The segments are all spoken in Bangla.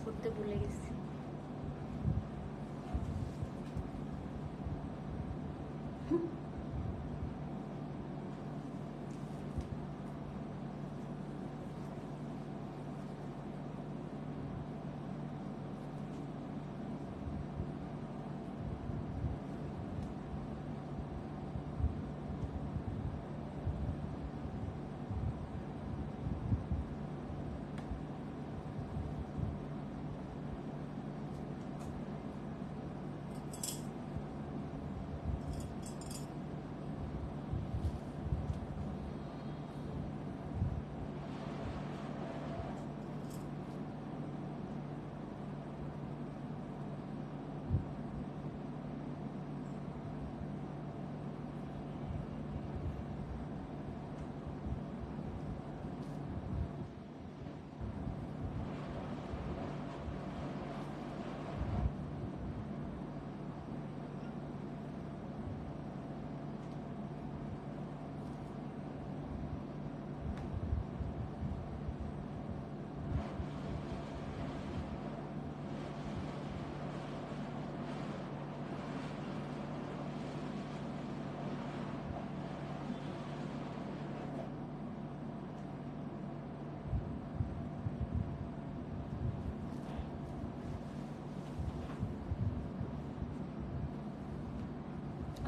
করতে ভুলে গেছি।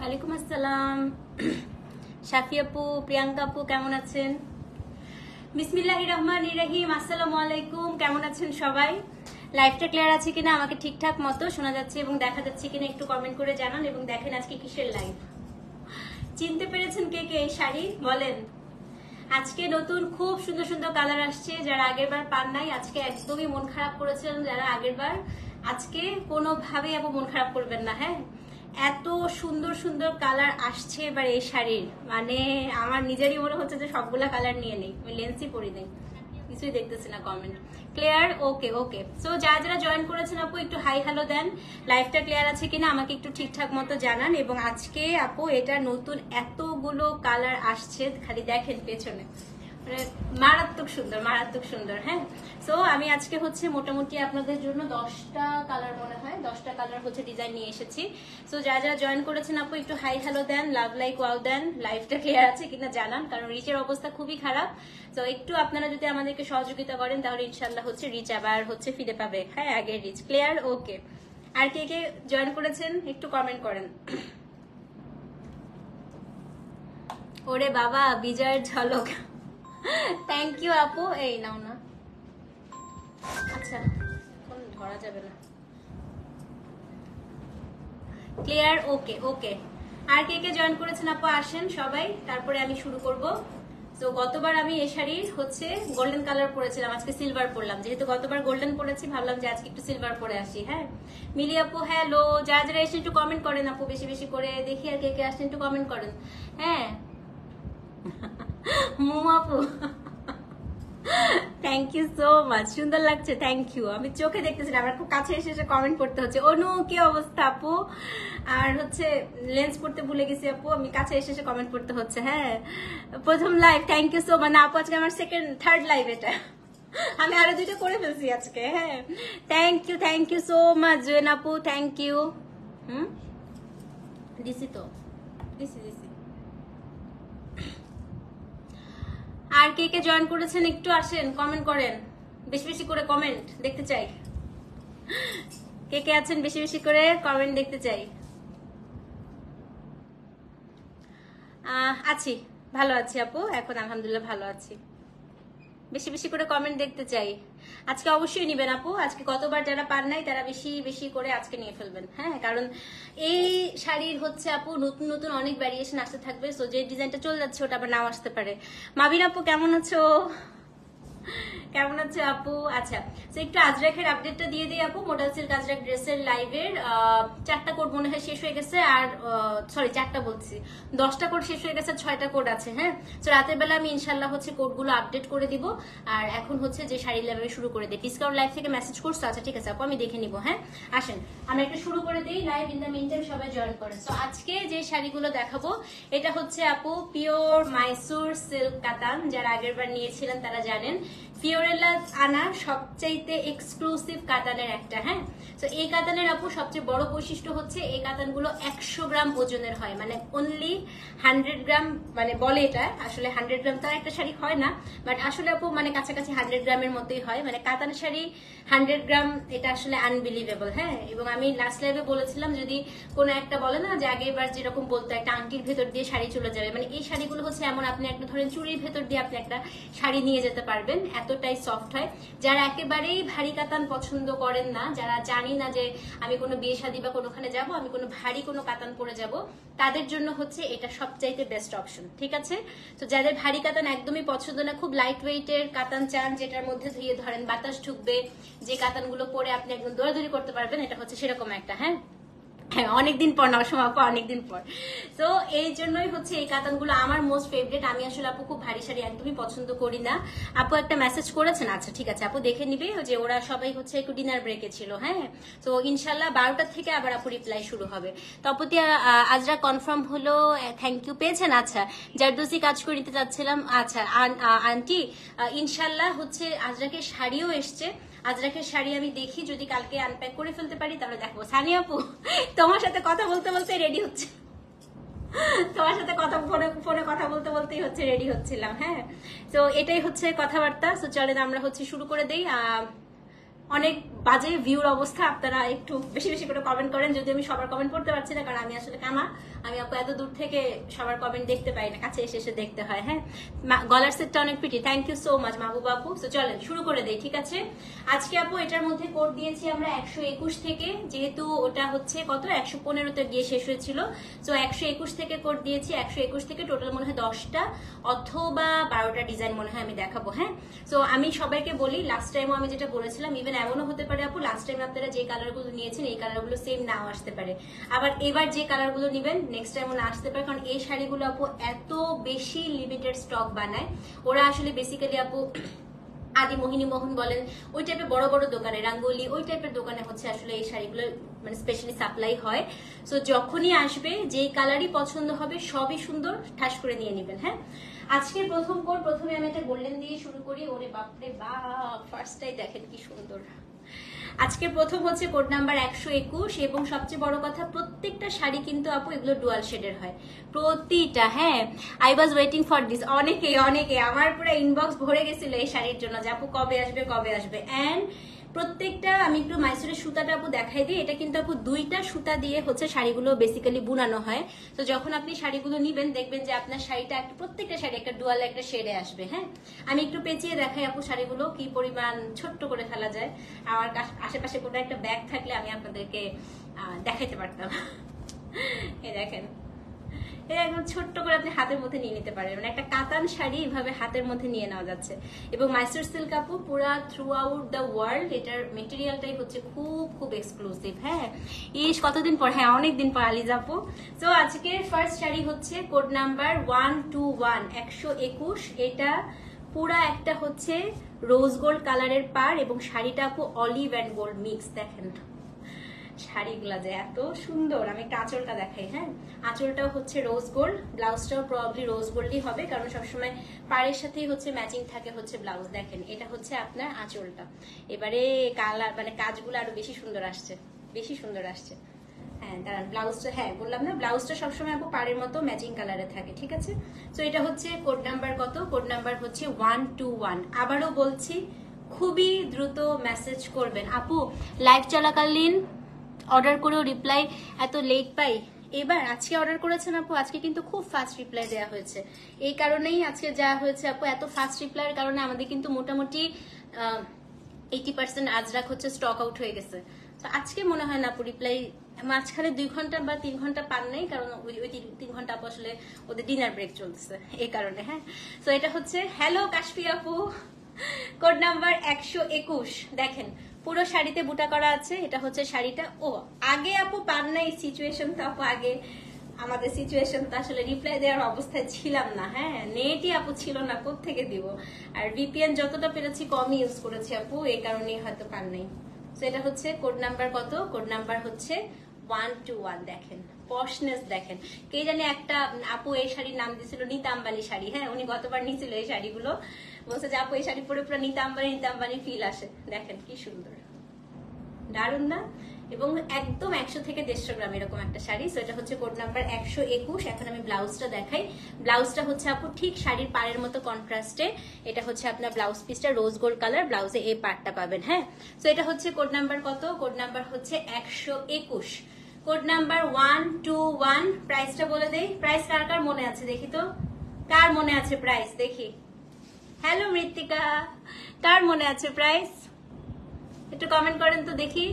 ওয়ালাইকুম আসসালাম শাফি আপু, প্রিয়াঙ্কা আপু, কেমন আছেন? বিসমিল্লাহির রহমানির রহিম। আসসালামু আলাইকুম, কেমন আছেন সবাই? লাইভটা ক্লিয়ার আছে কিনা, আমাকে ঠিকঠাক মতো শোনা যাচ্ছে এবং দেখা যাচ্ছে কিনা একটু কমেন্ট করে জানান। এবং দেখেন আজকে কিসের লাইভ, চিনতে পেরেছেন কে কে এই শাড়ি বলেন? আজকে নতুন খুব সুন্দর সুন্দর কালার আসছে, যারা আগের বার পান নাই আজকে একদমই মন খারাপ করেছিলেন যারা আগের বার, আজকে কোনোভাবেই আপু মন খারাপ করবেন না। হ্যাঁ, এত সুন্দর সুন্দর কালার আসছে এবার এই শাড়ির, মানে আমার নিজেরই মনে হচ্ছে যে সবগুলা কালার নিয়ে নেই, আমি লেন্সই পরি নেই, কিছুই দেখতেছি না। Comment clear? Okay okay. So যারা যারা জয়েন করেছেন আপু একটু হাই হ্যালো দেন, লাইভটা ক্লিয়ার আছে কিনা আমাকে একটু ঠিকঠাক মতো জানান। এবং আজকে আপু এটা নতুন এতগুলো কালার আসছে, খালি দেখেন পেছনে, মানে মারাত্মক সুন্দর মারাত্মক সুন্দর। হ্যাঁ, সো আমি আজকে হচ্ছে মোটামুটি আপনাদের জন্য 10টা কালার, মনে হয় 10টা কালার হচ্ছে ডিজাইন নিয়ে এসেছি। সো যারা যারা জয়েন করেছেন আপু একটু হাই হ্যালো দেন, লাভ লাইক ওয়াও দেন, লাইভটা ক্লিয়ার আছে কিনা জানান, কারণ রিচের অবস্থা খুবই খারাপ। তো একটু আপনারা যদি আমাদেরকে সহযোগিতা করেন তাহলে ইনশাল্লাহ হচ্ছে রিচ আবার হচ্ছে ফিরে পাবে। হ্যাঁ, আগের রিচ। ক্লিয়ার? ওকে। আর কে কে জয়েন করেছেন একটু কমেন্ট করেন। ওরে বাবা, বিজয়ের ঝলক, থ্যাংক ইউ আপু। এই নাও না, আচ্ছা এখন ধরা যাবে না। ক্লিয়ার? ওকে ওকে। আর কে কে জয়েন করেছেন আপু আসেন সবাই, তারপরে আমি শুরু করব। তো গতবার আমি এই শাড়ির হচ্ছে গোল্ডেন কালার পরেছিলাম, আজকে সিলভার পরলাম, যেহেতু গতবার গোল্ডেন পরেছি ভাবলাম যে আজকে একটু সিলভার পরে আসি। হ্যাঁ, মিলি আপু হ্যালো, যারা যারা এসে একটু কমেন্ট করেন আপু, বেশি বেশি করে দেখি আর কে কে আসেন একটু কমেন্ট করেন। হ্যাঁ মু আপু থ্যাংক ইউ সো মাচ, সুন্দর লাগছে, থ্যাংক ইউ। আমি চোখে দেখতেছি না, আমার খুব কাছে এসে এসে কমেন্ট করতে হচ্ছে। অনু কি অবস্থা আপু? আর হচ্ছে লেন্স পড়তে ভুলে গেছি আপু, আমি কাছে এসে এসে কমেন্ট করতে হচ্ছে। হ্যাঁ, প্রথম live, thank you so much. না আপু আজকে আমার থার্ড লাইভ এটা, আমি আরো 2টা করে ফেলছি আজকে। হ্যাঁ, thank you so much Jain আপু, থ্যাংক ইউ। দিছি তো, দিছি। আর কে কে জয়েন করেছেন একটু আসেন, কমেন্ট করেন, বেশি বেশি করে কমেন্ট দেখতে চাই। কে কে আছেন বেশি বেশি করে কমেন্ট দেখতে চাই। আছি, ভালো আছি আপু, এখন আলহামদুলিল্লাহ ভালো আছি। বেশি বেশি করে কমেন্ট দেখতে চাই। আজকে অবশ্যই নিবেন আপু, আজকে গতবার যারা পান নাই তারা বেশি বেশি করে আজকে নিয়ে ফেলবেন। হ্যাঁ, কারণ এই শাড়ির হচ্ছে আপু নতুন নতুন অনেক ভ্যারিয়েশন আসতে থাকবে। সো যে ডিজাইনটা চলে যাচ্ছে ওটা আবার নাও আসতে পারে। মাবিন আপু কেমন আছো? কেমন আছে আপু? আচ্ছা, তো একটু আজরাকের আপডেটটা দিয়ে দিই আপু। মডেল সিল্ক আজরাক ড্রেসের লাইভের 4টা কোড মনে হয় শেষ হয়ে গেছে, আর সরি 4টা বলছি, 10টা কোড শেষ হয়ে গেছে, 6টা কোড আছে। হ্যাঁ, তো রাতের বেলা আমি ইনশাল্লাহ হচ্ছে কোডগুলো আপডেট করে দিব। আর এখন হচ্ছে যে শাড়ি লাইভে শুরু করে দিই। ডিসকাউন্ট লাইভ থেকে মেসেজ করছো? আচ্ছা ঠিক আছে আপু, আমি দেখে নিব। হ্যাঁ, আসেন আমরা একটু শুরু করে দিই live. In the mean time সবাই জয়েন করেন। তো আজকে যে শাড়িগুলো দেখাবো এটা হচ্ছে আপু পিওর মাইসুর সিল্ক কাতান। যারা আগের বার নিয়েছিলেন তারা জানেন ফিওরেলা আনা সবচাইতে এক্সক্লুসিভ কাতানের একটা। হ্যাঁ, তো এই কাতানের আপু সবচেয়ে বড় বৈশিষ্ট্য হচ্ছে এই কাতানগুলো 100 গ্রাম ওজনের হয়, মানে অনলি 100 গ্রাম, মানে বলে এটা আসলে 100 গ্রাম তো একটা শাড়ি হয় না, বাট আসলে আপু মানে কাছাকাছি 100 গ্রামের মতোই হয়। মানে কাতান শাড়ি 100 গ্রাম, এটা আসলে আনবিলিভেবল। হ্যাঁ, এবং আমি লাস্ট লাইভে বলেছিলাম যদি কোনো একটা বলে না যে আগের বার যেরকম বলতো একটা আংটির ভেতর দিয়ে শাড়ি চলে যাবে, মানে এই শাড়িগুলো হচ্ছে এমন, আপনি একটা ধরেন চুড়ির ভেতর দিয়ে আপনি একটা শাড়ি নিয়ে যেতে পারবেন, এতটাই সফট হয়। যারা একেবারেই ভারী কাতান পছন্দ করেন না, যারা জানি না যে আমি কোনো বিয়ে শাদী বা কোনোখানে যাব আমি কোনো ভারী কোনো কাতান পরে যাব, তাদের জন্য হচ্ছে এটা সবচাইতে বেস্ট অপশন। ঠিক আছে, তো যাদের ভারী কাতান একদমই পছন্দ না, খুব লাইট ওয়েটের কাতান চান, যেটার মধ্যে ধুয়ে ধরেন বাতাস ঢুকবে, যে কাতানগুলো পরে আপনি একদম দৌড়াদৌড়ি করতে পারবেন, এটা হচ্ছে সেরকম একটা। হ্যাঁ, হ্যাঁ অনেকদিন পর নরসম আপু, অনেকদিন পর। তো এই জন্যই হচ্ছে এই কাতানগুলো আমার মোস্ট ফেভারিট। আমি আসলে আপু খুব ভারী শাড়ি একদমই পছন্দ করি না। আপু একটা মেসেজ করেছেন, আচ্ছা ঠিক আছে আপু দেখে নিবে, যে ওরা সবাই হচ্ছে একটু ডিনার ব্রেকে ছিল। হ্যাঁ, তো ইনশাল্লাহ 12টা থেকে আবার আপু রিপ্লাই শুরু হবে। তো আপু আজরা কনফার্ম হলো, থ্যাংক ইউ, পেয়েছেন? আচ্ছা, জারদোসি কাজ করে নিতে চাচ্ছিলাম। আচ্ছা আন্টি, ইনশাল্লাহ হচ্ছে আজরাকে শাড়িও এসছে। আজরাকের শাড়ি আমি দেখি যদি কালকে আনপ্যাক করে ফেলতে পারি তাহলে দেখবো। সানিয়া আপু তোমার সাথে কথা বলতে বলতে রেডি হচ্ছে, তোমার সাথে ফোনে কথা বলতে বলতেই হচ্ছে রেডি হচ্ছিলাম। হ্যাঁ, তো এটাই হচ্ছে কথাবার্তা। তো চলেন আমরা হচ্ছে শুরু করে দেই। অনেক বাজে ভিউর অবস্থা, আপনারা একটু বেশি বেশি করে কমেন্ট করেন। যদি আমি সবার কমেন্ট পড়তে পারছি না, কারণ আমি আসলে কামা, আমি আপু এত দূর থেকে সবার কমেন্ট দেখতে পাই না, কাছে এসে এসে দেখতে হয়। হ্যাঁ, গলার সেটটা অনেক পিটি, thank you so much Mahbub আপু। তো চলেন শুরু করে দেই। ঠিক আছে, আজকে আপু এটার মধ্যে কোড দিয়েছি আমরা 121 থেকে, যেহেতু ওটা হচ্ছে কত 115তে গিয়ে শেষ হয়েছিল, তো 121 থেকে কোড দিয়েছি। 121 থেকে টোটাল মনে হয় 10টা অথবা 12টা ডিজাইন মনে হয় আমি দেখাবো। হ্যাঁ, তো আমি সবাইকে বলি, লাস্ট টাইমও আমি যেটা বলেছিলাম, ইভেন এমনও হতে পারে আপু লাস্ট টাইম আপনারা যে কালারগুলো নিয়েছেন এই কালারগুলো সেম নাও আসতে পারে, আবার এবার যে কালারগুলো নেবেন নেক্সট টাইমও না আসতে পারে, কারণ এই শাড়িগুলো আপু এত বেশি লিমিটেড স্টক বানায়। ওরা আসলে বেসিক্যালি আপু আদি মোহিনী মোহন বলেন, ওই টাইপের বড় বড় দোকানে, রাঙ্গুলি ওই টাইপের দোকানে হচ্ছে আসলে এই শাড়িগুলো মানে স্পেশালি সাপ্লাই হয়। সো যখনই আসবে যেই কালারই পছন্দ হবে সবই সুন্দর, ঠাস করে নিয়ে নেবেন। হ্যাঁ, আজকের প্রথম কোড, প্রথমে আমি একটা গোল্ডেন দিয়ে শুরু করি। ওরে বাপরে বাপ, ফার্স্টটাই দেখেন কি সুন্দর। আজকে প্রথম হচ্ছে কোড নাম্বার 121, এবং সবচেয়ে বড় কথা প্রত্যেকটা শাড়ি কিন্তু আপু এগুলো ডুয়াল শেডের হয় প্রতিটা। হ্যাঁ, I was waiting for this, অনেকে আমার পুরো ইনবক্স ভরে গেছিল এই শাড়ির জন্য যে আপু কবে আসবে কবে আসবে। এন্ড প্রত্যেকটা, আমি একটু মাইসুরের সুতাটা আপু দেখাই দিই। এটা কিন্তু আপু 2টা সুতা দিয়ে হচ্ছে শাড়িগুলো বেসিক্যালি বুনানো হয়। তো যখন আপনি শাড়িগুলো নিবেন দেখবেন যে আপনার শাড়িটা একটা, প্রত্যেকটা শাড়ি একটা ডুয়াল একটা শেডে আসবে। হ্যাঁ, আমি একটু পেঁচিয়ে দেখাই আপু শাড়িগুলো কি পরিমাণ ছোট্ট করে ফেলা যায়। আমার আশেপাশে কোনো একটা ব্যাগ থাকলে আমি আপনাদেরকে দেখাইতে পারতাম। এই দেখেন, এটা একদম ছোট্ট করে আপনি হাতের মধ্যে নিয়ে নিতে পারেন, মানে একটা কাতান শাড়ি এইভাবে হাতের মধ্যে নিয়ে নেওয়া যাচ্ছে। এবং মাইসুর সিল্ক আপু পুরা থ্রু আউট দ্য ওয়ার্ল্ড এটার মেটেরিয়ালটাই হচ্ছে খুব খুব এক্সক্লুসিভ। হ্যাঁ, ইস কতদিন পর, হ্যাঁ অনেকদিন পর আলিজ আপু। তো আজকের ফার্স্ট শাড়ি হচ্ছে কোড নাম্বার 121 121। এটা পুরা একটা হচ্ছে রোজ গোল্ড কালারের পার, এবং শাড়িটা আপু অলিভ অ্যান্ড গোল্ড মিক্স। দেখেন শাড়িগুলা যে এত সুন্দর। আমি একটা আঁচলটা দেখাই। হ্যাঁ, আঁচলটাও হচ্ছে রোজ গোল্ড, ব্লাউজটাও প্রবাবলি রোজ গোল্ডই হবে, কারণ সবসময় পাড়ের সাথেই হচ্ছে ম্যাচিং থাকে হচ্ছে ব্লাউজ। দেখেন এটা হচ্ছে আপনার আঁচলটা। এবারে কালার মানে কাজগুলো আরো বেশি সুন্দর আসছে, বেশি সুন্দর আসছে। হ্যাঁ দাঁড়ান, ব্লাউজটা, হ্যাঁ বললাম না ব্লাউজটা সবসময় আপু পাড়ের মতো ম্যাচিং কালারে থাকে। ঠিক আছে, তো এটা হচ্ছে কোড নাম্বার কত, কোড নাম্বার হচ্ছে 121। আবারও বলছি খুবই দ্রুত মেসেজ করবেন আপু। লাইভ চলাকালীন অর্ডার করেও রিপ্লাই এত লেট পাই। এবার আজকে অর্ডার করেছেন আপু, আজকে কিন্তু খুব ফাস্ট রিপ্লাই দেওয়া হয়েছে। এই কারণেই আজকে যা হয়েছে আপু, এত ফাস্ট রিপ্লাইয়ের কারণে আমাদের কিন্তু মোটামুটি 80% আজরাক হচ্ছে স্টক আউট হয়ে গেছে। তো আজকে মনে হয় না আপু রিপ্লাই, মাঝখানে 2 ঘন্টা বা 3 ঘন্টা পান নেই, কারণ ওই 3 ঘন্টা আপু আসলে ওদের ডিনার ব্রেক চলতেছে এই কারণে। হ্যাঁ, তো এটা হচ্ছে, হ্যালো কাশফি আপু, কোড নাম্বার 121 দেখেন পুরো শাড়িতে বুটা করা আছে। এটা হচ্ছে শাড়িটা। ও আগে আপু পান নাই সিচুয়েশন, তো আপু আগে আমাদের সিচুয়েশন তো আসলে রিপ্লাই দেওয়ার অবস্থায় ছিলাম না। হ্যাঁ, নেটই আপু ছিল না, কোত্থেকে দিব। আর ভিপিএন যতটা পেরেছি কমই ইউজ করেছি আপু, এই কারণেই হয়তো পান নাই। তো এটা হচ্ছে কোড নাম্বার কত? কোড নাম্বার হচ্ছে 121। দেখেন পশনেস দেখেন। কে জানে একটা আপু এই শাড়ির নাম দিয়েছিল নিতা আম্বানি শাড়ি। হ্যাঁ, উনি গতবার নিয়েছিল এই শাড়িগুলো, বলছে যে আপু এই শাড়ি পরে পুরো নিতা আম্বানি ফিল আসে। দেখেন কি সুন্দর, দারুন না? এবং একদম 100 থেকে 150 গ্রাম এরকম একটা শাড়ি। সো এটা হচ্ছে কোড নাম্বার 121। এখন আমি ব্লাউজটা দেখাই। ব্লাউজটা হচ্ছে আপু ঠিক শাড়ির পাড়ের মতো কন্ট্রাস্টে। এটা হচ্ছে আপনার ব্লাউজ পিসটা রোজ গোল্ড কালার, ব্লাউজে এই পার্টটা পাবেন। হ্যাঁ, সো এটা হচ্ছে কোড নাম্বার কত? কোড নাম্বার হচ্ছে 121। Code number 121। প্রাইসটা বলে দেই। প্রাইস কার কার মনে আছে দেখি তো, কার মনে আছে প্রাইস দেখি। হ্যালো মৃত্তিকা, কার মনে আছে প্রাইস? একটু কমেন্ট করেন তো দেখি।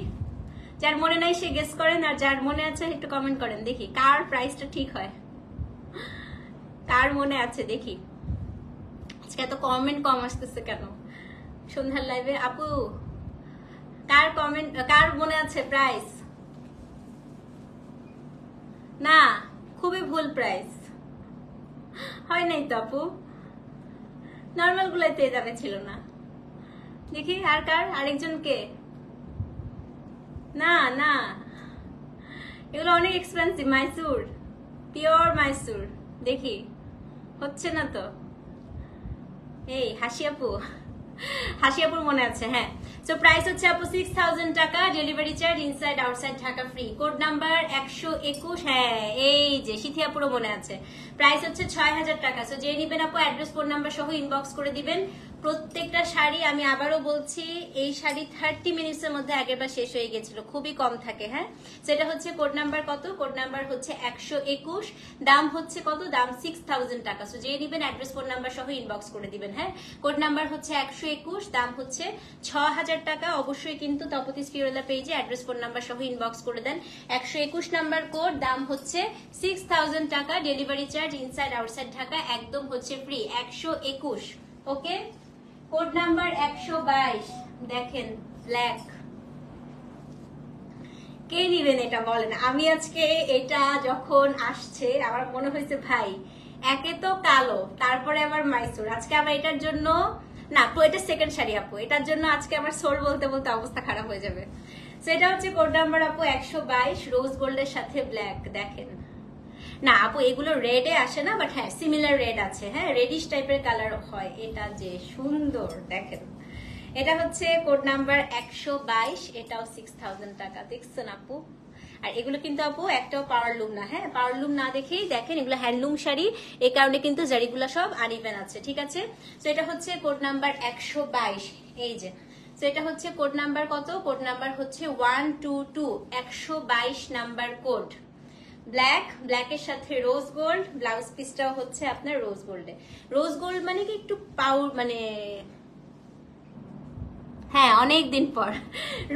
যার মনে নাই সে গেস করেন, আর যার মনে আছে একটু কমেন্ট করেন দেখি কার প্রাইসটা ঠিক হয়। কার মনে আছে দেখি। আজকে এত কমেন্ট কম আসতেছে কেন সন্ধ্যার লাইভে? আপু কার কমেন্ট, কার মনে আছে প্রাইস? না, খুবই ভুল প্রাইস হয় নাই তো আপু, নর্মাল গুলোতে যাবে ছিল না। দেখি আর কার, আরেকজনকে। না না, এগুলো অনেক এক্সপেন্সিভ। মাইসুর, পিওর মাইসুর। দেখি হচ্ছে না তো। এই হাসিয়াপু, হাসিয়াপুর মনে আছে। হ্যাঁ, সো প্রাইস হচ্ছে আপু 6000 টাকা, delivery charge inside outside Dhaka free. Code number 121। হ্যাঁ, এই যে সিথিয়াপুরও মনে আছে। প্রাইস হচ্ছে 6000 টাকা। সো যে নিবেন আপু অ্যাড্রেস ফোন নাম্বার সহ ইনবক্স করে দিবেন। প্রত্যেকটা শাড়ি আমি আবারও বলছি, এই শাড়ি 30 মিনিটসের মধ্যে আগেরবার শেষ হয়ে গেছিল, খুবই কম থাকে। হ্যাঁ, সেটা হচ্ছে কোড নাম্বার কত? কোড নাম্বার হচ্ছে 121। দাম হচ্ছে কত? দাম 6000 টাকা। সো যে নিবেন অ্যাড্রেস ফোন নাম্বার সহ ইনবক্স করে দিবেন। হ্যাঁ, কোড নাম্বার হচ্ছে 121, দাম হচ্ছে 6000 টাকা। অবশ্যই কিন্তু তপতিস ফিওরেলা পেজে অ্যাড্রেস ফোন নাম্বার সহ ইনবক্স করে দেন। 121 নাম্বার কোড, দাম হচ্ছে 6000 টাকা, delivery charge inside outside Dhaka একদম হচ্ছে ফ্রি। 121। ওকে, কোড নাম্বার 122। দেখেন ব্ল্যাক, কে নিবেন এটা বলেন? আমি আজকে এটা যখন আসছে আমার মনে হয়েছে ভাই একে তো কালো, তারপরে আবার মাইসুর, আজকে আবার এটার জন্য না তো, এটা সেকেন্ড শাড়ি আপু, এটার জন্য আজকে আমার সোল বলতে বলতে অবস্থা খারাপ হয়ে যাবে। সেটা হচ্ছে কোড নাম্বার আপু 122, রোজ গোল্ডের সাথে ব্ল্যাক। দেখেন না আপু, এগুলো রেডে আসে না, বাট হ্যাঁ সিমিলার রেড আছে। হ্যাঁ, রেডিশ টাইপের কালার হয়। এটা যে সুন্দর দেখেন। এটা হচ্ছে কোড নাম্বার 122, এটাও 6000 টাকা। দেখছেন আপু? আর এগুলো কিন্তু আপু একটাও পাওয়ার লুম না। হ্যাঁ, পাওয়ার লুম না দেখেই দেখেন এগুলো হ্যান্ডলুম শাড়ি, এই কারণে কিন্তু জারিগুলো সব আনইভেন আছে। ঠিক আছে, তো এটা হচ্ছে কোড নাম্বার 122। এই যে, তো এটা হচ্ছে কোড নাম্বার কত? কোড নাম্বার হচ্ছে 122, 122 নাম্বার কোড। ব্ল্যাক, ব্ল্যাকের সাথে রোজ গোল্ড, ব্লাউজ পিসটাও হচ্ছে আপনার রোজ গোল্ডে। রোজ গোল্ড মানে কি একটু মানে হ্যাঁ অনেকদিন পর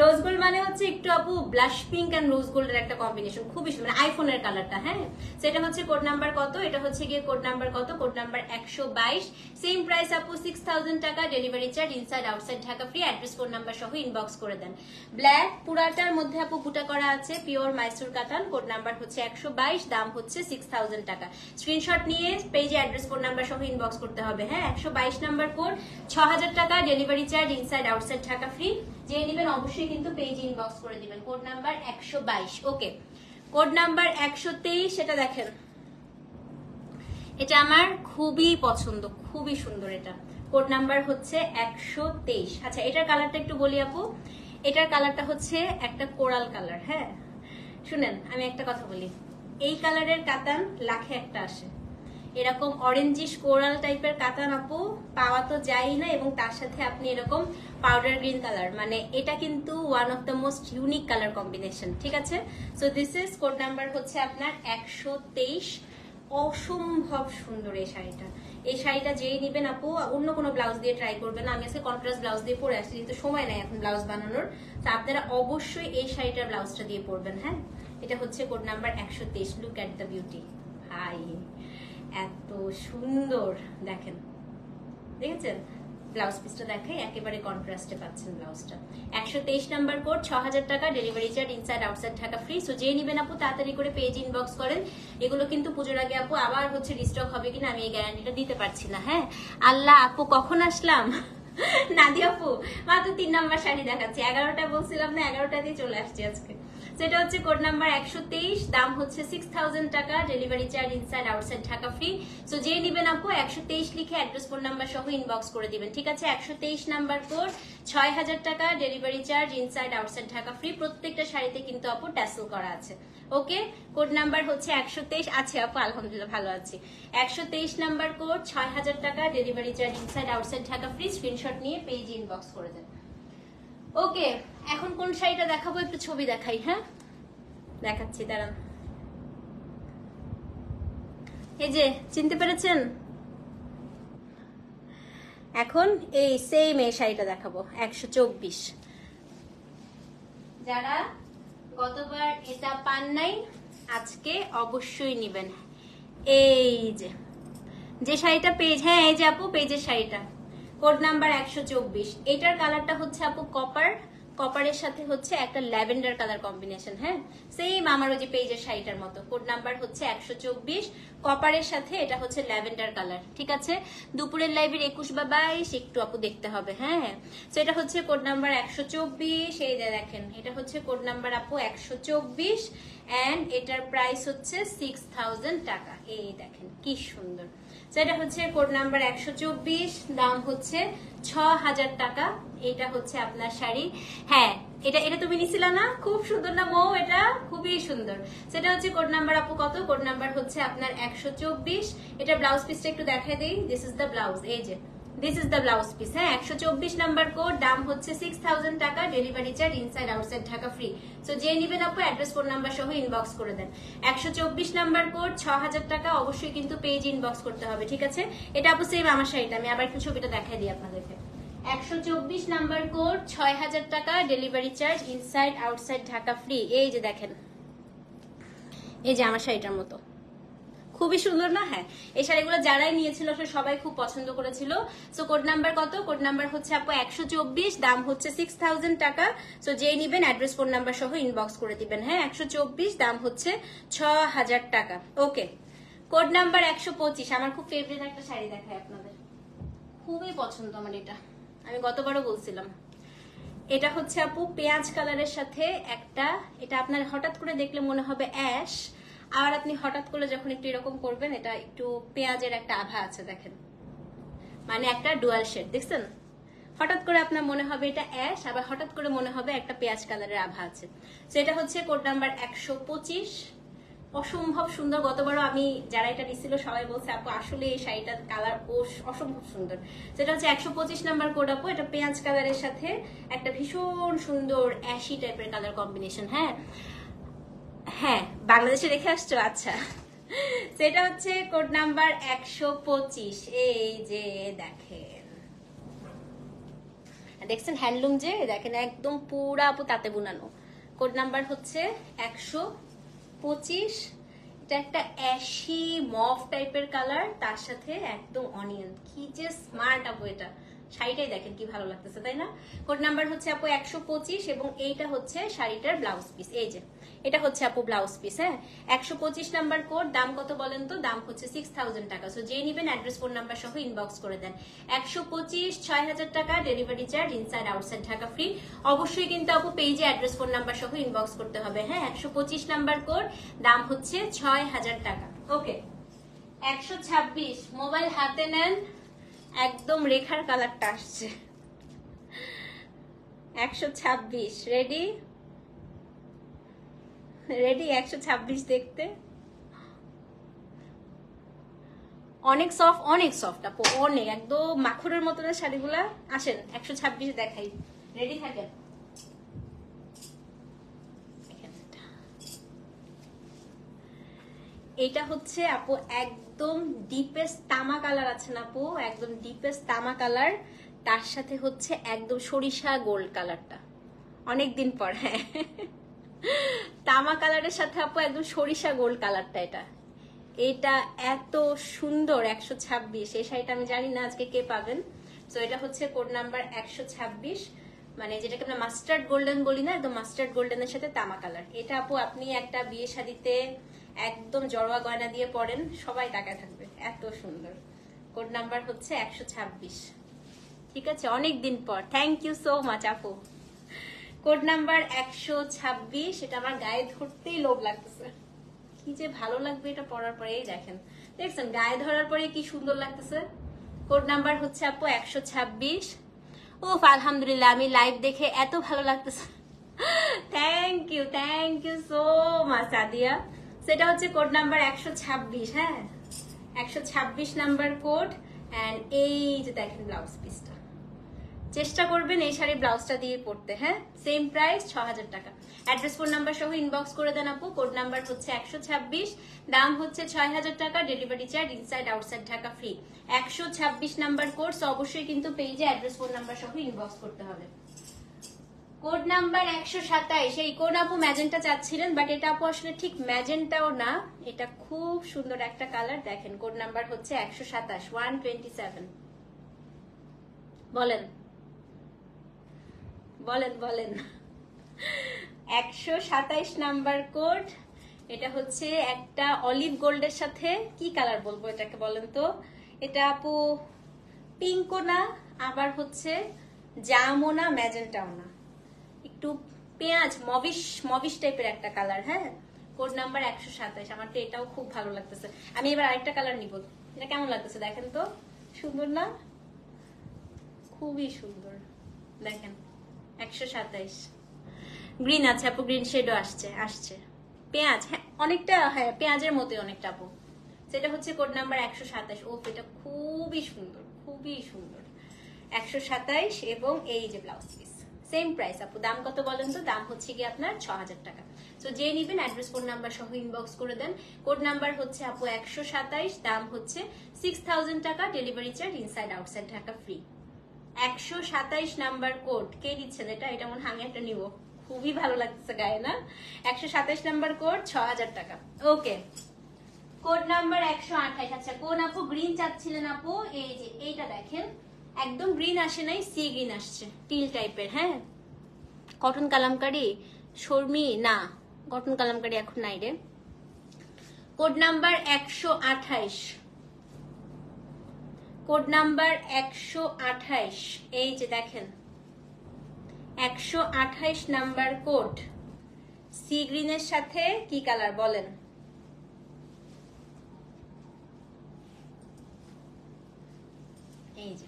রোজ গোল্ড মানে হচ্ছে একটু আপু ব্লাশ পিঙ্ক এন্ড রোজ গোল্ডের একটা কম্বিনেশন, খুবই সুন্দর, মানে আইফোনের কালারটা। হ্যাঁ, সেটা হচ্ছে কোড নাম্বার কত? এটা হচ্ছে গিয়ে কোড নাম্বার কত? Code number 122। সেম প্রাইস আপু 6000 টাকা, delivery charge inside outside Dhaka free. Address phone number সহ ইনবক্স করে দেন। ব্ল্যাক পুরাটার মধ্যে আপু বুটা করা আছে, পিওর মাইসুর কাতান। কোড নাম্বার হচ্ছে 122, দাম হচ্ছে 6000 টাকা। স্ক্রিনশট নিয়ে পেজে অ্যাড্রেস ফোন নাম্বার সহ ইনবক্স করতে হবে। হ্যাঁ, 122 নাম্বার কোড, 6000 টাকা, delivery charge inside outside Dhaka free. যে নেবেন অবশ্যই কিন্তু পেজ ইনবক্স করে দিবেন। Code number 122। ওকে, কোড নাম্বার 123। সেটা দেখেন, এটা আমার খুবই পছন্দ, খুবই সুন্দর। এটা কোড নাম্বার হচ্ছে 123। আচ্ছা, এটার কালারটা একটু বলি আপু। এটার কালারটা হচ্ছে একটা কোরাল কালার। হ্যাঁ, শুনেন আমি একটা কথা বলি, এই কালারের কাতান লাখে একটা আসে। এরকম অরেঞ্জিশ কোরাল টাইপের কাতান আপু পাওয়া তো যায় না, এবং তার সাথে আপনি এরকম পাউডার গ্রিন কালার, মানে এটা কিন্তু one of the most unique colour combination. ঠিক আছে, so this is code number হচ্ছে আপনার 123। অসম্ভব সুন্দর এই শাড়িটা। এই শাড়িটা যেই নিবেন আপু অন্য কোনো ব্লাউজ দিয়ে ট্রাই করবেন না। আমি আজকে কন্ট্রাস্ট ব্লাউজ দিয়ে পরে আসছি, কিন্তু সময় নাই এখন ব্লাউজ বানানোর, তো আপনারা অবশ্যই এই শাড়িটার ব্লাউজটা দিয়ে পরবেন। হ্যাঁ, এটা হচ্ছে code number 123। Look at the beauty, hi এত সুন্দর দেখেন, দেখেছেন? ব্লাউজ পিসটা দেখাই, একেবারে কন্ট্রাস্টে পাচ্ছেন ব্লাউজটা। 123 নাম্বার কোড, 6000 টাকা, delivery charge inside outside Dhaka free. So যে নিবেন আপু তাড়াতাড়ি করে পেজ ইনবক্স করেন। এগুলো কিন্তু পুজোর আগে আপু আবার হচ্ছে রিস্টক হবে কিনা আমি এই গ্যারান্টিটা দিতে পারছি না। হ্যাঁ আল্লাহ আপু কখন আসলাম নাদিয়া আপু মাত্র 3 নাম্বার শাড়ি দেখাচ্ছি, 11টা বলছিলাম না, 11টা দিয়ে চলে আসছি আজকে। সেটা হচ্ছে কোড নাম্বার 123, দাম হচ্ছে 6000 টাকা, delivery charge inside outside Dhaka free. So যে নিবেন আপু 123 লিখে অ্যাড্রেস ফোন নাম্বার সহ ইনবক্স করে দিবেন, ঠিক আছে? 123 নাম্বার কোড, 6000 টাকা, delivery charge inside outside Dhaka free. প্রত্যেকটা শাড়িতে কিন্তু আপু ট্যাসেল করা আছে। ওকে, কোড নাম্বার হচ্ছে 123 আছে আপু, আলহামদুলিল্লাহ ভালো আছি। 123 নাম্বার কোড, 6000 টাকা, delivery charge inside outside Dhaka free. Screenshot নিয়ে পেজ ইনবক্স করে দেন। ওকে, এখন কোন শাড়িটা দেখাবো একটু ছবি দেখাই। হ্যাঁ দেখাচ্ছি, দাঁড়ান। এই যে চিনতে পেরেছেন? এখন এই সেম এই শাড়িটা দেখাবো 124। যারা গতবার এটা পান নাই আজকে অবশ্যই নিবেন। এই যে শাড়িটা পেজ, হ্যাঁ এই যে আপু পেজের শাড়িটা, কোড নাম্বার 124। এটার কালারটা হচ্ছে আপু কপারের সাথে হচ্ছে একটা ল্যাভেন্ডার কালার কম্বিনেশন। হ্যাঁ সেম আমার ওই যে পেজের শাড়িটার মতো। কোড নাম্বার হচ্ছে 124, কপারের সাথে এটা হচ্ছে ল্যাভেন্ডার কালার, ঠিক আছে? দুপুরের লাইভের 21 বা 22 একটু আপু দেখতে হবে। হ্যাঁ তো এটা হচ্ছে কোড নাম্বার 124। এই যে দেখেন এটা হচ্ছে কোড নাম্বার আপু 124 এন্ড এটার প্রাইস হচ্ছে 6000 টাকা। এই দেখেন কি সুন্দর। এটা হচ্ছে কোড নাম্বার 124, দাম হচ্ছে 6000 টাকা। এটা হচ্ছে আপনার শাড়ি। হ্যাঁ এটা তুমি নিছিলা না? খুব সুন্দর না মৌ? এটা খুবই সুন্দর। সেটা হচ্ছে কোড নাম্বার আপু কত? কোড নাম্বার হচ্ছে আপনার 124। এটা ব্লাউজ পিসটা একটু দেখাই দেই। দিস ইজ দ্য ব্লাউজ, এই যে this is the blouse piece. হ্যাঁ 124 নাম্বার কোড, দাম হচ্ছে 6000 টাকা, delivery charge inside outside Dhaka free. So যে নিবেন আপু অ্যাড্রেস ফোন নাম্বার সহ ইনবক্স করে দেন। 124 নাম্বার কোড, 6000 টাকা, অবশ্যই কিন্তু পেজ ইনবক্স করতে হবে, ঠিক আছে? এটা আপু সেম আমার শাড়িটা, আমি আবার একটু ছবিটা দেখাই দিই আপনাদেরকে। 124 নাম্বার কোড, 6000 টাকা, delivery charge inside outside Dhaka free. এই যে দেখেন, এই যে আমার শাড়িটার মতো, খুবই সুন্দর না? হ্যাঁ এই শাড়িগুলো যারাই নিয়েছিল সবাই খুব পছন্দ করেছিল। সো কোড নাম্বার কত? কোড নাম্বার হচ্ছে আপু 124, দাম হচ্ছে 6000 টাকা। সো যেই নিবেন অ্যাড্রেস ফোন নাম্বার সহ ইনবক্স করে দিবেন। হ্যাঁ 124, দাম হচ্ছে 6000 টাকা। ওকে, কোড নাম্বার 125। আমার খুব ফেভারিট একটা শাড়ি দেখায় আপনাদের, খুবই পছন্দ আমার এটা, আমি গতবারও বলছিলাম। এটা হচ্ছে আপু পেঁয়াজ কালারের সাথে একটা, এটা আপনার হঠাৎ করে দেখলে মনে হবে অ্যাশ, আর আপনি হঠাৎ করে যখন একটু এরকম করবেন এটা একটু পেঁয়াজের একটা আভা আছে, দেখেন মানে একটা ডুয়াল শেড, দেখছেন? হঠাৎ করে আপনার মনে হবে এটা অ্যাশ, আবার হঠাৎ করে মনে হবে একটা পেঁয়াজ কালারের আভা আছে। তো এটা হচ্ছে কোড নাম্বার 125। অসম্ভব সুন্দর। গতবারও আমি যারা এটা নিছিল সবাই বলছে আপু আসলে এই শাড়িটার কালার অসম্ভব সুন্দর। যেটা হচ্ছে 125 নাম্বার কোড আপু, এটা পেঁয়াজ কালারের সাথে একটা ভীষণ সুন্দর অ্যাশি টাইপের কালার কম্বিনেশন। হ্যাঁ হ্যাঁ বাংলাদেশে রেখে আসছো? আচ্ছা, সেটা হচ্ছে কোড নাম্বার 125। এই যে দেখছেন হ্যান্ডলুম, যে দেখেন একদম পুরা আপু তাতে বুনানো। কোড নাম্বার হচ্ছে 125। এটা একটা অ্যাশি মফ টাইপের কালার, তার সাথে একদম অনিয়ন। কি যে স্মার্ট আপু, এটা শাড়িটাই দেখেন কি ভালো লাগতেছে, তাই না? কোড নাম্বার হচ্ছে আপু 125 এবং এইটা হচ্ছে শাড়িটার ব্লাউজ পিস। এই যে এটা হচ্ছে আপু ব্লাউজ পিস। হ্যাঁ 125 নাম্বার কোড, দাম কত বলেন তো? দাম হচ্ছে 6000 টাকা। সো যে নিবেন অ্যাড্রেস ফোন নাম্বার সহ ইনবক্স করে দেন। 125, 6000 টাকা, delivery charge inside outside Dhaka free. অবশ্যই কিন্তু আপু পেজে অ্যাড্রেস ফোন নাম্বার সহ ইনবক্স করতে হবে। হ্যাঁ 125 নাম্বার কোড, দাম হচ্ছে 6000 টাকা। ওকে, 126। মোবাইল হাতে নেন, একদম রেখার কালারটা আসছে। 126 রেডি? রেডি 126 দেখতে? অনেক সফট, অনেক সফট আপু, অনেক একদম মাখনের মতো না শাড়িগুলা। আসেন 126 দেখাই, রেডি থাকেন। এটা হচ্ছে আপু একদম ডিপেস্ট তামা কালার আছে না আপু, একদম ডিপেস্ট তামা কালার, তার সাথে হচ্ছে একদম সরিষা গোল্ড কালারটা, অনেকদিন পর। হ্যাঁ তামা কালারের সাথে আপু একদম সরিষা গোল্ড কালারটা, এটা এত সুন্দর। 126 এই শাড়িটা আমি জানি না আজকে কে পাবেন, তো এটা হচ্ছে কোড নাম্বার 126, মানে যেটাকে আমরা মাস্টার্ড গোল্ডেন বলি না, একদম মাস্টার্ড গোল্ডেনের সাথে তামা কালার। এটা আপু আপনি একটা বিয়ে শাদিতে একদম জড়োয়া গয়না দিয়ে পরেন, সবাই তাকায় থাকবে, এত সুন্দর। কোড নাম্বার হচ্ছে 126, ঠিক আছে, অনেক দিন পর। থ্যাংক ইউ সো মাচ আপু। কোড নাম্বার 126, এটা আমার গায়ে ধরতেই লোভ লাগতেছে, কি যে ভালো লাগবে এটা পরার পরে। এই দেখেন, দেখছেন গায়ে ধরার পরে কি সুন্দর লাগতেছে। কোড নাম্বার হচ্ছে আপু 126। ও আলহামদুলিল্লাহ, আমি লাইভ দেখে এত ভালো লাগতেছে, থ্যাংক ইউ সো মাচ আদিয়া। সেটা হচ্ছে কোড নাম্বার 126, হ্যাঁ 126 নাম্বার কোড। এন্ড এই যে দেখেন ব্লাউজ পিসটা, চেষ্টা করবেন এই শাড়ি ব্লাউজটা দিয়ে পড়তে, হ্যাঁ সেম প্রাইস 6000 টাকা। অ্যাড্রেস ফোন নাম্বার সহ ইনবক্স করে দেন আপু। কোড নাম্বার হচ্ছে 126, দাম হচ্ছে 6000 টাকা, delivery charge inside outside Dhaka free. 126 number code, অবশ্যই কিন্তু পেজে অ্যাড্রেস ফোন নাম্বার সহ ইনবক্স করতে হবে। কোড নাম্বার 127, এই কোড আপু ম্যাজেন্টা চাচ্ছিলেন, বাট এটা আপু আসলে ঠিক ম্যাজেন্টাও না, এটা খুব সুন্দর একটা কালার। দেখেন কোড নাম্বার হচ্ছে 127, 127। বলেন বলেন বলেন 127 নাম্বার কোড। এটা হচ্ছে একটা অলিভ গোল্ডের সাথে কি কালার বলবো এটাকে বলেন তো, এটা আপু পিঙ্কও না, আবার হচ্ছে জামও না, ম্যাজেন্টাও না, একটু পেঁয়াজ মবিশ টাইপের একটা কালার। হ্যাঁ কোড নাম্বার 127, আমার তো এটাও খুব ভালো লাগতেছে। আমি এবার আরেকটা কালার নিব, এটা কেমন লাগতেছে দেখেন তো, সুন্দর না, খুবই সুন্দর। দেখেন 127 গ্রিন আছে আপু, গ্রিন শেডও আসছে পেঁয়াজ, হ্যাঁ অনেকটা, হ্যাঁ পেঁয়াজের মতোই অনেকটা আপু। সেটা হচ্ছে কোড নাম্বার 127। ও এটা খুবই সুন্দর, খুবই সুন্দর। 127 এবং এই যে ব্লাউজ পিস সেম প্রাইস আপু। দাম কত বলেন তো? দাম হচ্ছে কি আপনার 6000 টাকা। তো যে নিবেন অ্যাড্রেস ফোন নাম্বার সহ ইনবক্স করে দেন। কোড নাম্বার হচ্ছে আপু 127, দাম হচ্ছে 6000 টাকা, delivery charge inside outside Dhaka free. 127 number code, কে দিচ্ছেন এটা? এটা মনে হয় আমি একটা নিব, খুবই ভালো লাগছে গায়ে না। 127 নাম্বার কোড, 6000 টাকা। ওকে, কোড নাম্বার 128। আচ্ছা কোন আপু গ্রিন চাচ্ছিলেন আপু? এই যে এইটা দেখেন, একদম গ্রিন আসে নাই, সি গ্রিন আসছে, টিল টাইপের। হ্যাঁ কটন কালামকারি শর্মি না, কটন কালামকারি এখন নাই রে। কোড নাম্বার 128, কোড নাম্বার 128, এই যে দেখেন 128 নাম্বার কোড, সি গ্রিনের সাথে কি কালার বলেন? এই যে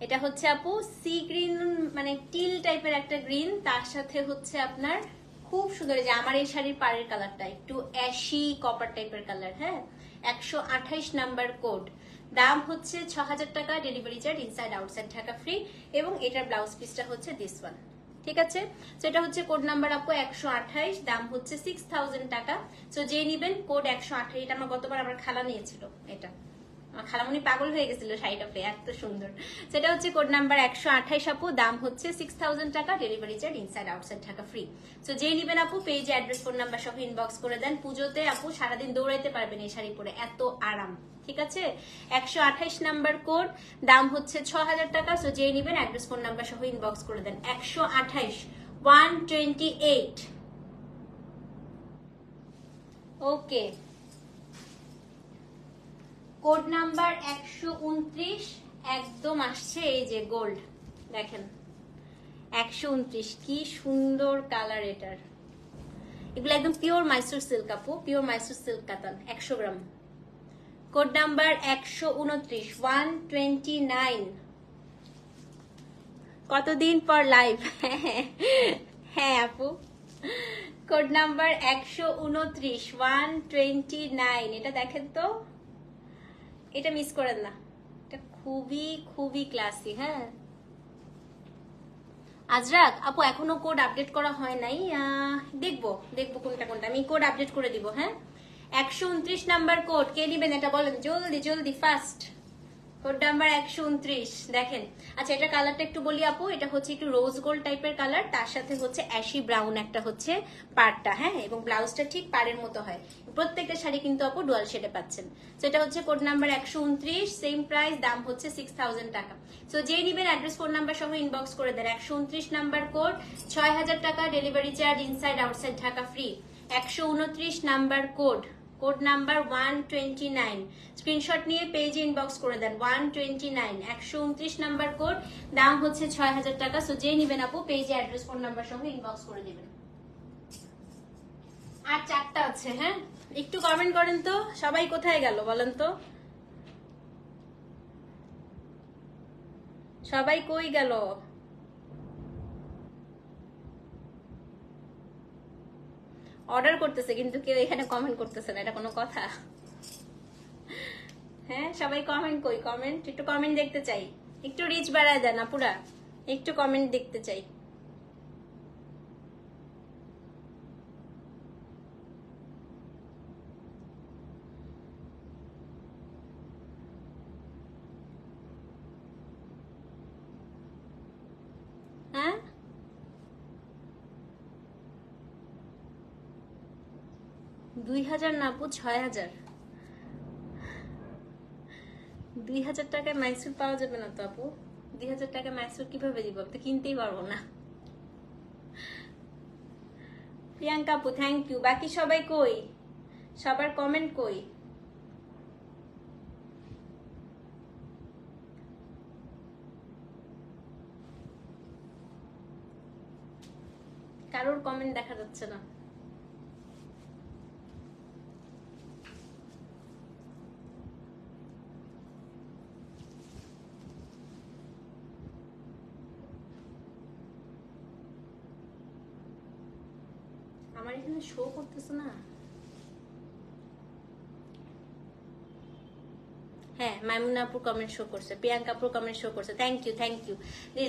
এটা হচ্ছে আপু সি গ্রিন, মানে টিল টাইপের একটা গ্রিন, তার সাথে হচ্ছে আপনার খুব সুন্দর, যে আমার এই শাড়ির পাড়ের কালারটা একটু অ্যাশি কপার টাইপের কালার। হ্যাঁ 128 নাম্বার কোড, দাম হচ্ছে 6000 টাকা, delivery charge inside outside Dhaka free, এবং এটার ব্লাউজ পিসটা হচ্ছে দিস ওয়ান। ঠিক আছে, তো এটা হচ্ছে কোড নাম্বার আপু 128, দাম হচ্ছে 6000 টাকা। তো যে নিবেন কোড 128, এটা আমার গতবার আমার খালা নিয়েছিল, এটা খালামুনি পাগল হয়ে গেছিল শাড়িটা পেয়ে, এত সুন্দর। সেটা হচ্ছে কোড নাম্বার 128 আপু, দাম হচ্ছে 6000 টাকা, delivery charge inside outside Dhaka free. তো যেই নিবেন আপু পেজে অ্যাড্রেস ফোন নাম্বার সহ ইনবক্স করে দেন। পুজোতে আপু সারাদিন দৌড়াইতে পারবেন এই শাড়ি পরে, এত আরাম। ঠিক আছে, 128 নাম্বার কোড, দাম হচ্ছে 6000 টাকা। তো যেই নিবেন অ্যাড্রেস ফোন নাম্বার সহ ইনবক্স করে দেন। 128, 128। ওকে, কোড নাম্বার 129 একদম আসছে, এই যে গোল্ড দেখেন 129, কি সুন্দর কালার এটার। এগুলো একদম পিওর মাইসুর সিল্ক আপু, পিওর মাইসুর সিল্ক কাতান, 100 গ্রাম। Code number 129, 129। কতদিন পর লাইভ? হ্যাঁ আপু, কোড নাম্বার 129, 129। এটা দেখেন তো, এটা মিস করেন না, এটা খুবই খুবই ক্লাসি। হ্যাঁ আজরাক আপু এখনো কোড আপডেট করা হয় নাই, দেখবো কোনটা আমি কোড আপডেট করে দিব। হ্যাঁ 129 নাম্বার কোড, কে নিবেন এটা বলেন জলদি জলদি ফাস্ট। কোড নাম্বার 129 দেখেন। আচ্ছা এটা কালারটা একটু বলি আপু, এটা হচ্ছে একটু রোজ গোল্ড টাইপের কালার, তার সাথে হচ্ছে অ্যাশি ব্রাউন একটা হচ্ছে পাড়টা, হ্যাঁ, এবং ব্লাউজটা ঠিক পাড়ের মতো হয়। প্রত্যেকটা শাড়ি কিন্তু আপু ডুয়াল শেডে পাচ্ছেন। তো এটা হচ্ছে কোড নাম্বার 129, সেম প্রাইস, দাম হচ্ছে 6000 টাকা। সো যে নিবেন অ্যাড্রেস ফোন নাম্বার সহ ইনবক্স করে দেন। 129 নাম্বার কোড, 6000 টাকা delivery charge, inside outside Dhaka free. 129 number code, code number 129, screenshot নিয়ে পেজে ইনবক্স করে দেন। 129 129 নাম্বার কোড, দাম হচ্ছে 6000 টাকা। সো যে নিবেন আপু পেজে অ্যাড্রেস ফোন নাম্বার সহ ইনবক্স করে দিবেন। আর 4টা আছে, হ্যাঁ, একটু কমেন্ট করেন তো সবাই কোথায় গেল বলেন তো, সবাই কই গেল? অর্ডার করতেছে কিন্তু কেউ এখানে কমেন্ট করতেছে না, এটা কোনো কথা? হ্যাঁ সবাই কমেন্ট কই, কমেন্ট, একটু কমেন্ট দেখতে চাই, একটু রিচ বাড়ায় দেন আপুরা, একটু কমেন্ট দেখতে চাই। হ্যাঁ 2000 না আপু, 6000। 2000 টাকায় মাইসুর পাওয়া যাবে না তো আপু, 2000 টাকায় মাইসুর কিভাবে দিব, তো কিনতেই পারবো না। প্রিয়াঙ্কা আপু থ্যাংক ইউ। বাকি সবাই কই, সবার কমেন্ট কই? কারোর কমেন্ট দেখা যাচ্ছে না। আমার এখানে শো করতেছে না। হ্যাঁ মাইমুনা আপুর কমেন্ট শো করছে, প্রিয়াঙ্কা আপুর কমেন্ট শো করছে, থ্যাংক ইউ থ্যাংক ইউ।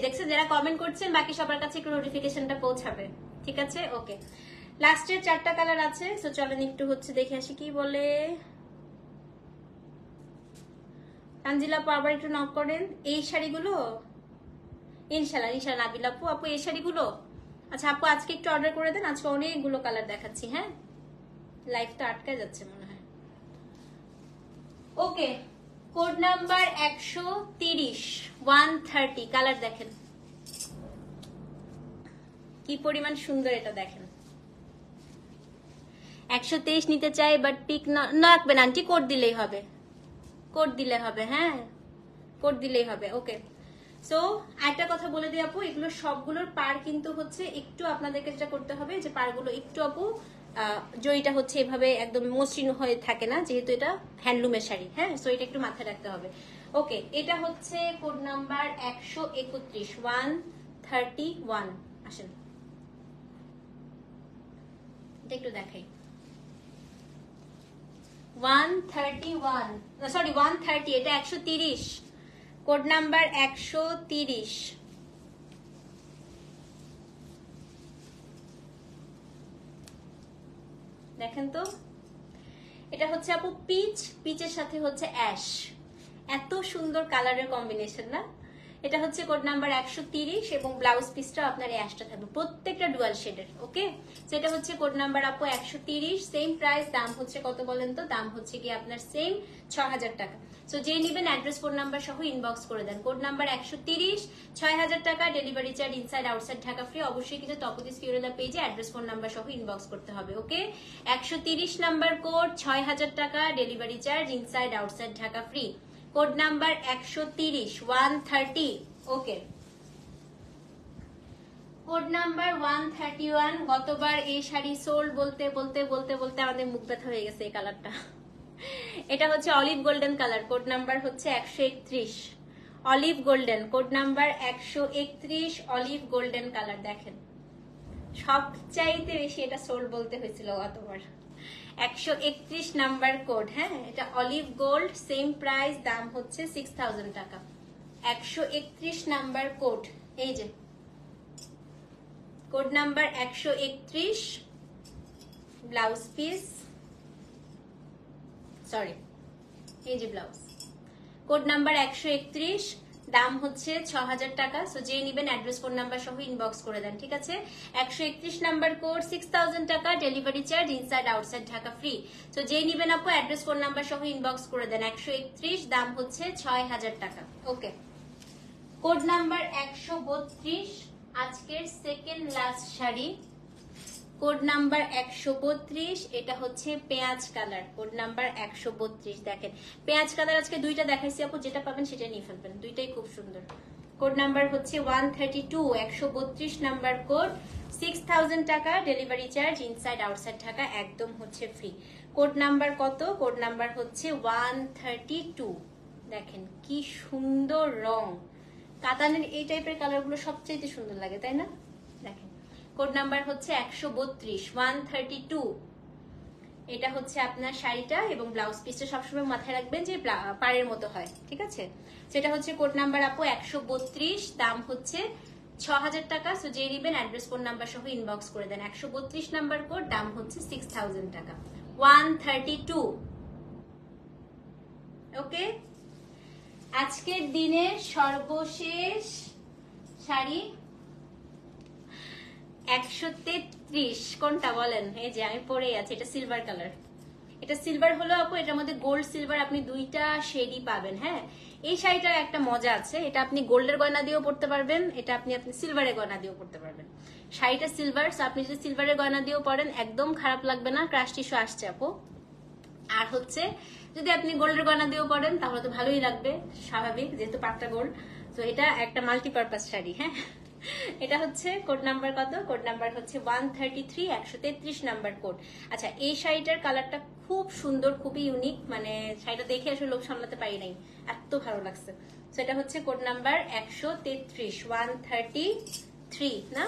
দেখছেন যারা কমেন্ট করছেন বাকি সবার কাছে একটু নোটিফিকেশনটা পৌঁছাবে, ঠিক আছে? ওকে, লাস্টের 4টা কালার আছে। সো চলেন একটু হচ্ছে দেখে আসি কি বলে। তানজিলা আপু আবার একটু নক করেন। এই শাড়িগুলো ইনশাল্লাহ ইনশাল্লাহ নাবিল আপু, আপু এই শাড়িগুলো, আচ্ছা আপু আজকে একটু অর্ডার করে দেন, আজকে অনেকগুলো কালার দেখাচ্ছি। হ্যাঁ লাইফ তো আটকে যাচ্ছে মনে হয়। ওকে, কোড নাম্বার 130, 130 কালার দেখেন কি পরিমাণ সুন্দর, এটা দেখেন। 123 নিতে চাই বাট পিক না রাখবেন আন্টি, কোড দিলেই হবে, কোড দিলে হবে, হ্যাঁ কোড দিলেই হবে। ওকে, সো একটা কথা বলে দিই আপু, এগুলো সবগুলোর পার কিন্তু হচ্ছে একটু আপনাদেরকে যেটা করতে হবে যে পারগুলো একটু আপু জয়টা হচ্ছে এভাবে একদম মসৃণ হয়ে থাকে না, যেহেতু এটা হ্যান্ডলুমের শাড়ি, হ্যাঁ, সো এটা একটু মাথায় রাখতে হবে। ওকে, এটা হচ্ছে কোড নাম্বার 131, 131। আসেন এটা একটু দেখাই। 131, সরি 130, এটা 130, কোড নাম্বার 130। দেখেন তো, এটা হচ্ছে আপু পিচ, পিচের সাথে হচ্ছে অ্যাশ, এত সুন্দর কালারের কম্বিনেশন না? এটা হচ্ছে কোড নাম্বার 130 এবং ব্লাউজ পিসটা আপনার অ্যাশটা থাকবে, প্রত্যেকটা ডুয়াল শেডের। ওকে, তো এটা হচ্ছে কোড নাম্বার আপু 130, সেম প্রাইস, দাম হচ্ছে কত বলেন তো? দাম হচ্ছে কি আপনার সেম 6000 টাকা। সো যে নিবেন অ্যাড্রেস ফোন নাম্বার সহ ইনবক্স করে দেন। কোড নাম্বার 130, 6000 টাকা delivery charge, inside outside Dhaka free. অবশ্যই কিন্তু তপদিস ফিওরেলা পেজে অ্যাড্রেস ফোন নাম্বার সহ ইনবক্স করতে হবে। ওকে, 130 নাম্বার কোড, 6000 টাকা delivery charge, inside outside Dhaka free. Code number 130, 130। ওকে, কোড নাম্বার 131। গতবার এই শাড়ি সোল্ড বলতে বলতে বলতে বলতে আমাদের মুখ ব্যথা হয়ে গেছে এই কালারটা। এটা হচ্ছে olive golden colour, code number হচ্ছে 131, olive golden, code number 131, olive golden colour. দেখেন সবচাইতে বেশি এটা সোল্ড বলতে হয়েছিল গতবার। 131 নাম্বার কোড, হ্যাঁ, এটা অলিভ গোল্ড, সেম প্রাইস, দাম হচ্ছে 6000 টাকা। 131 নাম্বার কোড, এই যে code number 131, blouse piece, sorry এই যে ব্লাউজ, কোড নাম্বার 131, দাম হচ্ছে 6000 টাকা। সো যে নিবেন অ্যাড্রেস ফোন নাম্বার সহ ইনবক্স করে দেন, ঠিক আছে? 131 নাম্বার কোড, 6000 টাকা, delivery charge inside outside Dhaka free. So যে নিবেন আপু অ্যাড্রেস ফোন নাম্বার সহ ইনবক্স করে দেন। 131, দাম হচ্ছে 6000 টাকা। ওকে, কোড নাম্বার 132, আজকের second last sari. Code number 132, এটা হচ্ছে পেঁয়াজ কালার। কোড নাম্বার 132, দেখেন পেঁয়াজ কালার আজকে দুইটা দেখাইছি আপু, যেটা পাবেন সেটা নিয়ে ফেলবেন, দুইটাই খুব সুন্দর। কোড নাম্বার হচ্ছে 132, 132 নাম্বার কোড, 6000 টাকা, delivery charge inside outside Dhaka একদম হচ্ছে ফ্রি। কোড নাম্বার কত? কোড নাম্বার হচ্ছে 132। দেখেন কি সুন্দর রং, কাতানের এই টাইপের কালারগুলো সবচেয়ে সুন্দর লাগে, তাই না? দেখেন কোড নাম্বার হচ্ছে 132, 132। এটা হচ্ছে আপনার শাড়িটা এবং ব্লাউজ পিসটা সবসময় মাথায় রাখবেন যে পাড়ের মতো হয়, ঠিক আছে? সেটা হচ্ছে কোড নাম্বার আপু 132, দাম হচ্ছে 6000 টাকা। সো যে নিবেন অ্যাড্রেস ফোন নাম্বার সহ ইনবক্স করে দেন। 132 নাম্বার কোড, দাম হচ্ছে 6000 টাকা। 132। ওকে, আজকের দিনের সর্বশেষ শাড়ি 133, কোনটা বলেন? এই যে আমি পরেই আছি, এটা সিলভার কালার। এটা সিলভার হলো আপু, এটার মধ্যে গোল্ড সিলভার আপনি দুইটা শেডই পাবেন। হ্যাঁ, এই শাড়িটার একটা মজা আছে, এটা আপনি গোল্ডের গয়না দিয়েও পড়তে পারবেন, এটা আপনি সিলভারের গয়না দিয়েও পড়তে পারবেন। শাড়িটা সিলভার, আপনি যদি সিলভারের গয়না দিয়েও পরেন একদম খারাপ লাগবে না। ক্রাশ টিস্যু আসছে আপু। আর হচ্ছে যদি আপনি গোল্ডের গয়না দিয়েও পরেন তাহলে তো ভালোই লাগবে, স্বাভাবিক, যেহেতু পাট্টা গোল্ড। তো এটা একটা মাল্টিপারপাস শাড়ি। হ্যাঁ, এটা হচ্ছে কোড নাম্বার কত? কোড নাম্বার হচ্ছে 133, 133 নাম্বার কোড। আচ্ছা, এই শাড়িটার কালারটা খুব সুন্দর, খুবই ইউনিক, মানে শাড়িটা দেখে আসলে লোভ সামলাতে পারি নাই, এত ভালো লাগছে। সেটা হচ্ছে কোড নাম্বার 133, 133 না?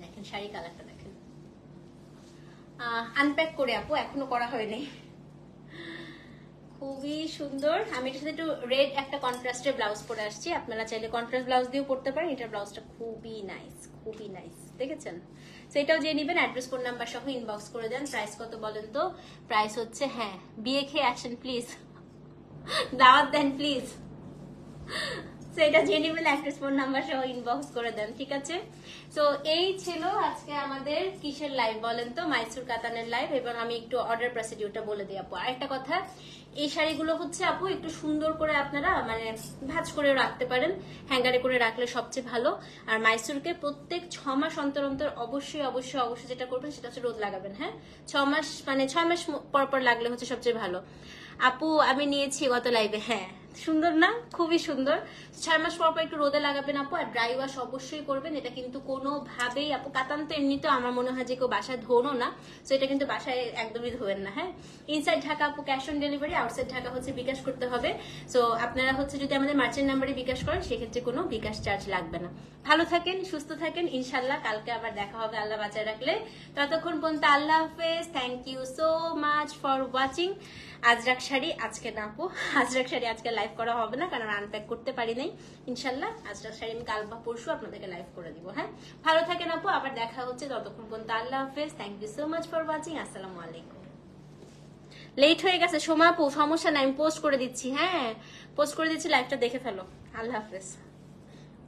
দেখেন শাড়ি কালারটা দেখেন, আনপ্যাক করে আপু, এখনো করা হয়নি। খুবই সুন্দর। আমি এটার সাথে একটু রেড একটা কন্ট্রাস্টের ব্লাউজ পরে আসছি, আপনারা চাইলে কন্ট্রাস্ট ব্লাউজ দিয়েও পড়তে পারেন। এটার ব্লাউজটা খুবই নাইস, খুবই নাইস, দেখেছেন? সেটাও যে নিবেন অ্যাড্রেস ফোন নাম্বার সহ ইনবক্স করে দেন। প্রাইস কত বলেন তো? প্রাইস হচ্ছে, হ্যাঁ বিয়ে খেয়ে আসেন প্লিজ, দাওয়াত দেন প্লিজ। সেটা যে নিবেন অ্যাড্রেস ফোন নাম্বার সহ ইনবক্স করে দেন, ঠিক আছে? তো এই ছিল আজকে আমাদের কিসের লাইভ বলেন তো? মাইসুর কাতানের লাইভ। এবং আমি একটু অর্ডার প্রসিডিউরটা বলে দিই আপু। আরেকটা কথা, এই শাড়িগুলো হচ্ছে আপু একটু সুন্দর করে আপনারা মানে ভাঁজ করে রাখতে পারেন, হ্যাঙ্গারে করে রাখলে সবচেয়ে ভালো। আর মাইসুরকে প্রত্যেক 6 মাস অন্তর অন্তর অবশ্যই অবশ্যই অবশ্যই যেটা করবেন সেটা হচ্ছে রোদ লাগাবেন। হ্যাঁ, 6 মাস মানে 6 মাস পর পর লাগলে হচ্ছে সবচেয়ে ভালো। আপু আমি নিয়েছি গত লাইভে। হ্যাঁ, সুন্দর না? খুবই সুন্দর। 6 মাস পর পর একটু রোদে লাগাবেন আপু, আর ড্রাই ওয়াশ অবশ্যই করবেন। এটা কিন্তু কোনোভাবেই আপু, কাতান তো এমনিতেও আমার মনে হয় যে কেউ বাসায় ধোনো না, তো এটা কিন্তু বাসায় একদমই ধোবেন না। হ্যাঁ, ইনসাইড ঢাকা আপু cash on delivery, outside Dhaka হচ্ছে বিকাশ করতে হবে। সো আপনারা হচ্ছে যদি আমাদের মার্চেন্ট নাম্বারে বিকাশ করেন সেক্ষেত্রে কোনো বিকাশ চার্জ লাগবে না। ভালো থাকেন, সুস্থ থাকেন, ইনশাল্লাহ কালকে আবার দেখা হবে আল্লাহ বাঁচায় রাখলে। ততক্ষণ পর্যন্ত আল্লাহ হাফেজ। Thank you so much for watching. Ajrak sari আজকে না আপু, আজরাক শাড়ি আজকে লাইভ করা হবে না, কারণ আনপ্যাক করতে পারি নাই। ইনশাল্লাহ আজরাক শাড়ি আমি কাল বা পরশু আপনাদেরকে লাইভ করে দিব। হ্যাঁ, ভালো থাকেন আপু, আবার দেখা হচ্ছে। ততক্ষণ পর্যন্ত আল্লাহ হাফেজ। Thank you so much for watching. আসসালামু আলাইকুম। লেট হয়ে গেছে সোমা আপু, সমস্যা নাই, আমি পোস্ট করে দিচ্ছি। হ্যাঁ, পোস্ট করে দিচ্ছি, লাইভটা দেখে ফেলো। আল্লাহ হাফেজ।